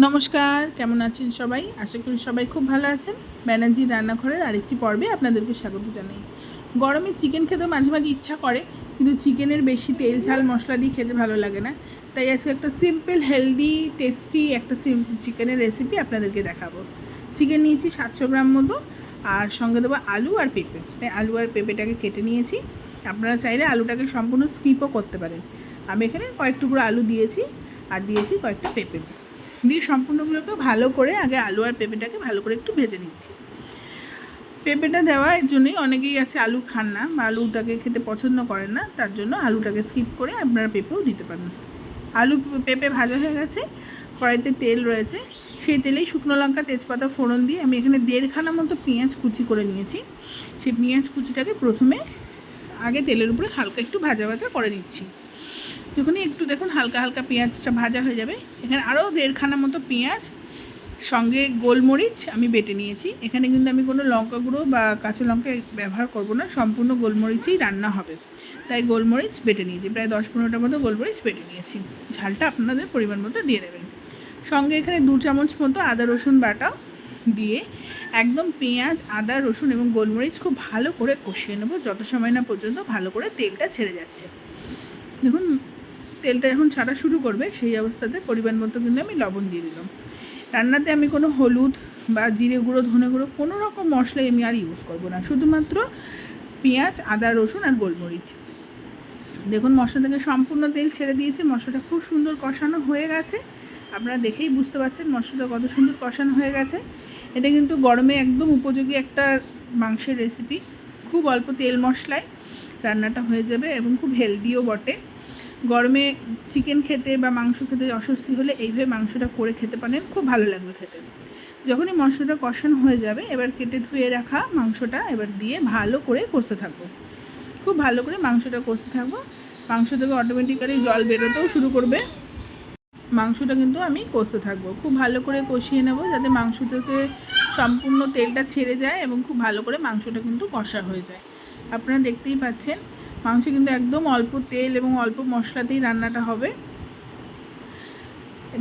নমস্কার, কেমন আছেন সবাই? আশা করি সবাই খুব ভালো আছেন। ব্যানার্জির রান্নাঘরের আরেকটি পর্বে আপনাদেরকে স্বাগত জানাই। গরমে চিকেন খেতে মাঝে মাঝে ইচ্ছা করে, কিন্তু চিকেনের বেশি তেল ঝাল মশলা দিয়ে খেতে ভালো লাগে না। তাই আজকে একটা সিম্পল হেলদি টেস্টি একটা চিকেনের রেসিপি আপনাদেরকে দেখাবো। চিকেন নিয়েছি 700 গ্রাম মতো, আর সঙ্গে দেবো আলু আর পেঁপে। তাই আলু আর পেঁপেটাকে কেটে নিয়েছি। আপনারা চাইলে আলুটাকে সম্পূর্ণ স্কিপও করতে পারেন। আমি এখানে কয়েক টুকরো আলু দিয়েছি আর দিয়েছি কয়েকটা পেঁপে দিয়ে সম্পূর্ণগুলোকে ভালো করে আগে আলু আর পেঁপেটাকে ভালো করে একটু ভেজে নিচ্ছি। পেঁপেটা দেওয়ার জন্যই অনেকেই আছে আলু খান না বা আলুটাকে খেতে পছন্দ করেন না, তার জন্য আলুটাকে স্কিপ করে আপনারা পেঁপেও দিতে পারেন। আলু পেঁপে ভাজা হয়ে গেছে, কড়াইতে তেল রয়েছে, সেই তেলেই শুকনো লঙ্কা তেজপাতা ফোড়ন দিয়ে আমি এখানে 1.5 মতো পেঁয়াজ কুচি করে নিয়েছি। সেই পেঁয়াজ কুচিটাকে প্রথমে আগে তেলের উপরে হালকা একটু ভাজা ভাজা করে নিচ্ছি। যখনই একটু দেখুন হালকা হালকা পেঁয়াজটা ভাজা হয়ে যাবে, এখানে আরও 1.5 মতো পেঁয়াজ সঙ্গে গোলমরিচ আমি বেটে নিয়েছি। এখানে কিন্তু আমি কোনো লঙ্কা গুঁড়ো বা কাঁচা লঙ্কা ব্যবহার করব না, সম্পূর্ণ গোলমরিচই রান্না হবে। তাই গোলমরিচ বেটে নিয়েছি, প্রায় 10-15টা মতো গোলমরিচ বেটে নিয়েছি। ঝালটা আপনাদের পরিমাণ মতো দিয়ে দেবেন। সঙ্গে এখানে 2 চামচ মতো আদা রসুন বাটা দিয়ে একদম পেঁয়াজ আদা রসুন এবং গোলমরিচ খুব ভালো করে কষিয়ে নেব, যত সময় না পর্যন্ত ভালো করে তেলটা ছেড়ে যাচ্ছে। দেখুন তেলটা যখন ছাড়া শুরু করবে সেই অবস্থাতে পরিমাণ মতো কিন্তু আমি লবণ দিয়ে দিলাম। রান্নাতে আমি কোনো হলুদ বা জিরে গুঁড়ো ধনে গুঁড়ো কোনো রকম মশলাই আমি আর ইউজ করব না, শুধুমাত্র পেঁয়াজ আদা রসুন আর গোলমরিচ। দেখুন মশলা থেকে সম্পূর্ণ তেল ছেড়ে দিয়েছে, মশলাটা খুব সুন্দর কষানো হয়ে গেছে। আপনারা দেখেই বুঝতে পারছেন মশলাটা কত সুন্দর কষানো হয়ে গেছে। এটা কিন্তু গরমে একদম উপযোগী একটা মাংসের রেসিপি। খুব অল্প তেল মশলায় রান্নাটা হয়ে যাবে এবং খুব হেলদিও বটে। গরমে চিকেন খেতে বা মাংস খেতে অস্বস্তি হলে এইভাবে মাংসটা করে খেতে পারেন, খুব ভালো লাগবে খেতে। যখনই মশলাটা কষানো হয়ে যাবে, এবার কেটে ধুয়ে রাখা মাংসটা এবার দিয়ে ভালো করে কষতে থাকবো। খুব ভালো করে মাংসটা কষতে থাকবো। মাংস থেকে অটোমেটিক্যালি জল বেরোতেও শুরু করবে। মাংসটা কিন্তু আমি কষতে থাকবো, খুব ভালো করে কষিয়ে নেব যাতে মাংস থেকে সম্পূর্ণ তেলটা ছেড়ে যায় এবং খুব ভালো করে মাংসটা কিন্তু কষা হয়ে যায়। আপনারা দেখতেই পাচ্ছেন মাংস কিন্তু একদম অল্প তেল এবং অল্প মশলাতেই রান্নাটা হবে।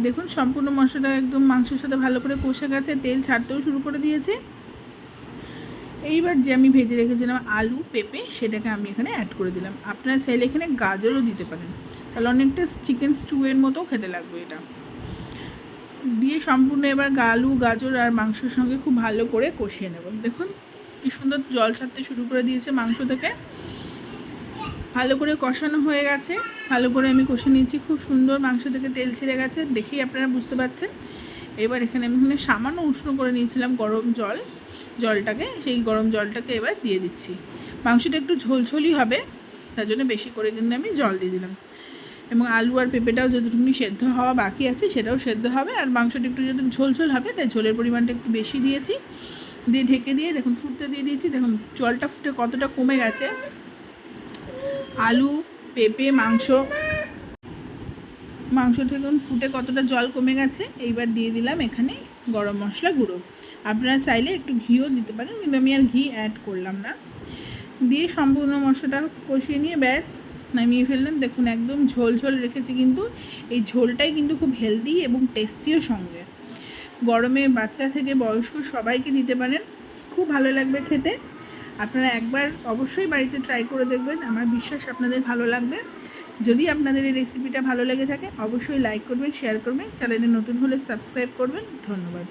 দেখুন সম্পূর্ণ মশলাটা একদম মাংসের সাথে ভালো করে কষে গেছে, তেল ছাড়তেও শুরু করে দিয়েছে। এইবার যে আমি ভেজে রেখেছিলাম আলু পেঁপে সেটাকে আমি এখানে অ্যাড করে দিলাম। আপনারা চাইলে এখানে গাজরও দিতে পারেন, তাহলে অনেকটা চিকেন স্টুয়ের মতো খেতে লাগবে। এটা দিয়ে সম্পূর্ণ এবার আলু গাজর আর মাংসের সঙ্গে খুব ভালো করে কষিয়ে নেব। দেখুন কি সুন্দর জল ছাড়তে শুরু করে দিয়েছে মাংস থেকে। ভালো করে কষানো হয়ে গেছে, ভালো করে আমি কষে নিয়েছি, খুব সুন্দর মাংস থেকে তেল ছেড়ে গেছে, দেখেই আপনারা বুঝতে পারছেন। এবার এখানে আমি সামান্য উষ্ণ করে নিয়েছিলাম গরম জলটাকে, সেই গরম জলটাকে এবার দিয়ে দিচ্ছি। মাংসটা একটু ঝোলঝোলই হবে, তার জন্য বেশি করে কিন্তু আমি জল দিয়ে দিলাম। এবং আলু আর পেঁপেটাও যতটুকুনি সেদ্ধ হওয়া বাকি আছে সেটাও সেদ্ধ হবে, আর মাংসটা একটু যদি ঝোলঝোল হবে তাই ঝোলের পরিমাণটা একটু বেশি দিয়েছি। দিয়ে ঢেকে দিয়ে দেখুন ফুটতে দিয়ে দিয়েছি। দেখুন জলটা ফুটে কতটা কমে গেছে। আলু পেঁপে মাংস থেকে ফুটে কতটা জল কমে গেছে। এইবার দিয়ে দিলাম এখানে গরম মশলা গুঁড়ো। আপনারা চাইলে একটু ঘিও দিতে পারেন, কিন্তু আমি আর ঘি অ্যাড করলাম না। দিয়ে সম্পূর্ণ মশলাটা কষিয়ে নিয়ে ব্যাস নামিয়ে ফেললাম। দেখুন একদম ঝোল ঝোল রেখেছি, কিন্তু এই ঝোলটাই কিন্তু খুব হেলদি এবং টেস্টিও সঙ্গে। গরমে বাচ্চা থেকে বয়স্ক সবাইকে দিতে পারেন, খুব ভালো লাগবে খেতে। আপনারা একবার অবশ্যই বাড়িতে ট্রাই করে দেখবেন, আমার বিশ্বাস আপনাদের ভালো লাগবে। যদি আপনাদের এই রেসিপিটা ভালো লেগে থাকে অবশ্যই লাইক করবেন, শেয়ার করবেন, চ্যানেলে নতুন হলে সাবস্ক্রাইব করবেন। ধন্যবাদ।